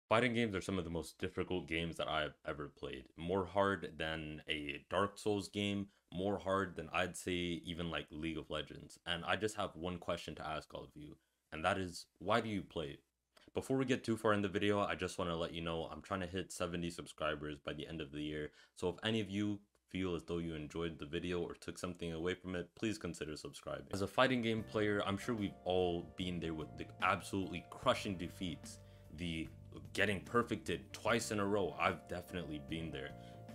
Fighting games are some of the most difficult games that I've ever played. More hard than a Dark Souls game, more hard than I'd say even like League of Legends. And I just have one question to ask all of you, and that is, why do you play it? Before we get too far in the video, I just want to let you know I'm trying to hit 70 subscribers by the end of the year. So if any of you feel as though you enjoyed the video or took something away from it, please consider subscribing. As a fighting game player, I'm sure we've all been there with the absolutely crushing defeats, the getting perfected twice in a row. I've definitely been there.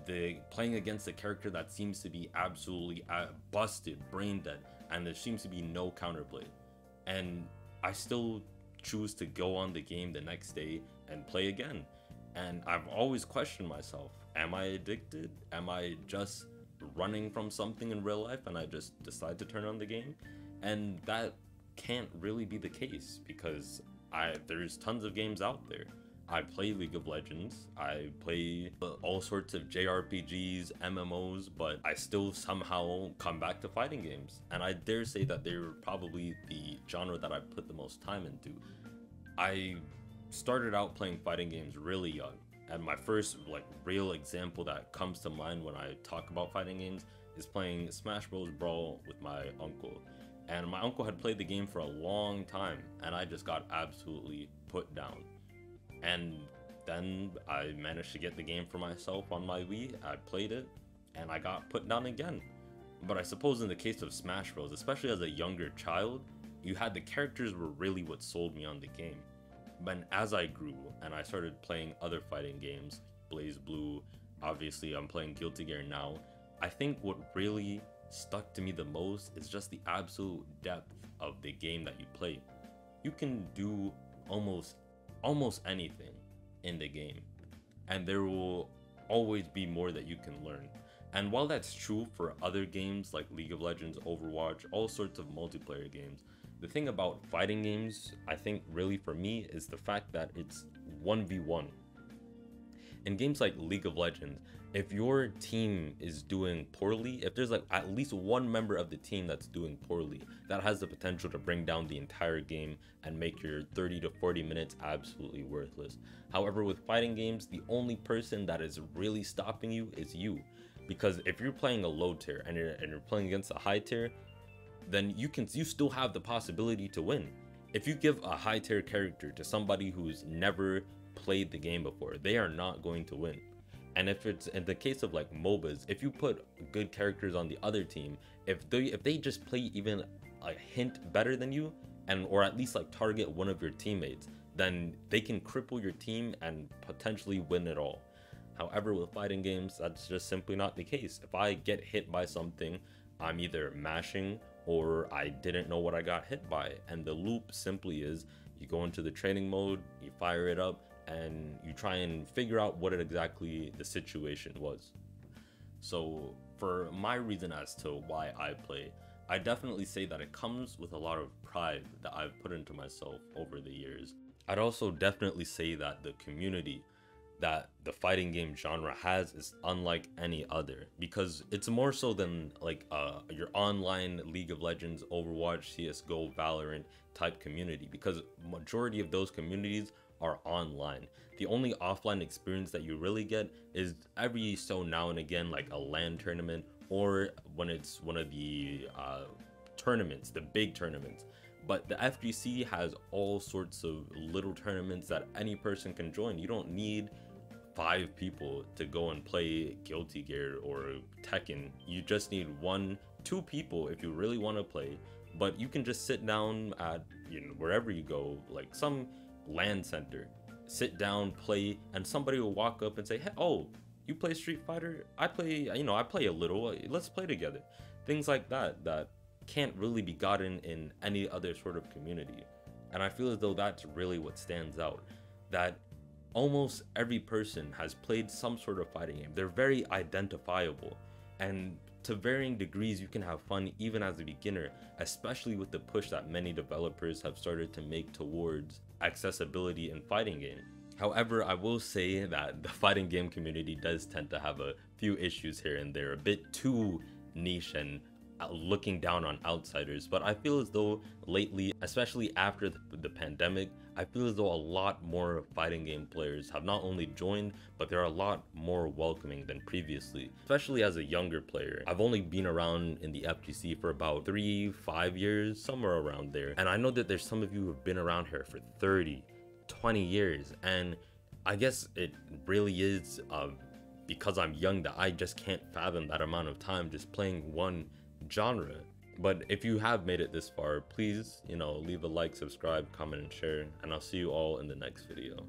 The playing against a character that seems to be absolutely busted, brain dead, and there seems to be no counterplay. And I still choose to go on the game the next day and play again. And I've always questioned myself, am I addicted? Am I just running from something in real life and I just decide to turn on the game? And that can't really be the case because there's tons of games out there. I play League of Legends, I play all sorts of JRPGs, MMOs, but I still somehow come back to fighting games. And I dare say that they're probably the genre that I put the most time into. I started out playing fighting games really young, and my first real example that comes to mind when I talk about fighting games is playing Smash Bros. Brawl with my uncle. And my uncle had played the game for a long time, and I just got absolutely put down. And then I managed to get the game for myself on my Wii. I played it, and I got put down again. But I suppose in the case of Smash Bros., especially as a younger child, you had the characters were really what sold me on the game. But as I grew and I started playing other fighting games, Blaze Blue, obviously I'm playing Guilty Gear now, I think what really stuck to me the most is just the absolute depth of the game that you play. You can do almost anything in the game, and there will always be more that you can learn. And while that's true for other games like League of Legends, Overwatch, all sorts of multiplayer games, the thing about fighting games, I think really for me, is the fact that it's 1v1. In games like League of Legends, if your team is doing poorly, if there's at least one member of the team that's doing poorly, that has the potential to bring down the entire game and make your 30 to 40 minutes absolutely worthless. However, with fighting games, the only person that is really stopping you is you. Because if you're playing a low tier and you're playing against a high tier, then you still have the possibility to win. If you give a high tier character to somebody who's never played the game before, they are not going to win. And if it's in the case of MOBAs, if you put good characters on the other team, if they just play even a hint better than you, and or at least target one of your teammates, then they can cripple your team and potentially win it all. However, with fighting games, that's just simply not the case. If I get hit by something, I'm either mashing or I didn't know what I got hit by. And the loop simply is, you go into the training mode, you fire it up, and you try and figure out what exactly the situation was. So for my reason as to why I play, I definitely say that it comes with a lot of pride that I've put into myself over the years. I'd also definitely say that the community that the fighting game genre has is unlike any other, because it's more so than your online League of Legends, Overwatch, CSGO, Valorant type community, because majority of those communities are online. The only offline experience that you really get is every so now and again, a LAN tournament, or when it's one of the tournaments, the big tournaments. But the FGC has all sorts of little tournaments that any person can join. You don't need 5 people to go and play Guilty Gear or Tekken. You just need 1-2 people if you really want to play. But you can just sit down at wherever you go, some LAN center, sit down, play, and somebody will walk up and say, hey, oh, you play Street Fighter? I play a little, let's play together. Things like that can't really be gotten in any other sort of community. And I feel as though that's really what stands out, that almost every person has played some sort of fighting game. They're very identifiable, and to varying degrees you can have fun even as a beginner, especially with the push that many developers have started to make towards accessibility in fighting games. However, I will say that the fighting game community does tend to have a few issues here and there, a bit too niche, and looking down on outsiders. But I feel as though lately, especially after the pandemic, I feel as though a lot more fighting game players have not only joined, but they're a lot more welcoming than previously, especially as a younger player. I've only been around in the FGC for about 3-5 years, somewhere around there. And I know that there's some of you who have been around here for 30-20 years. And I guess it really is because I'm young that I just can't fathom that amount of time just playing one genre. But if you have made it this far, please, leave a like, subscribe, comment, and share, and I'll see you all in the next video.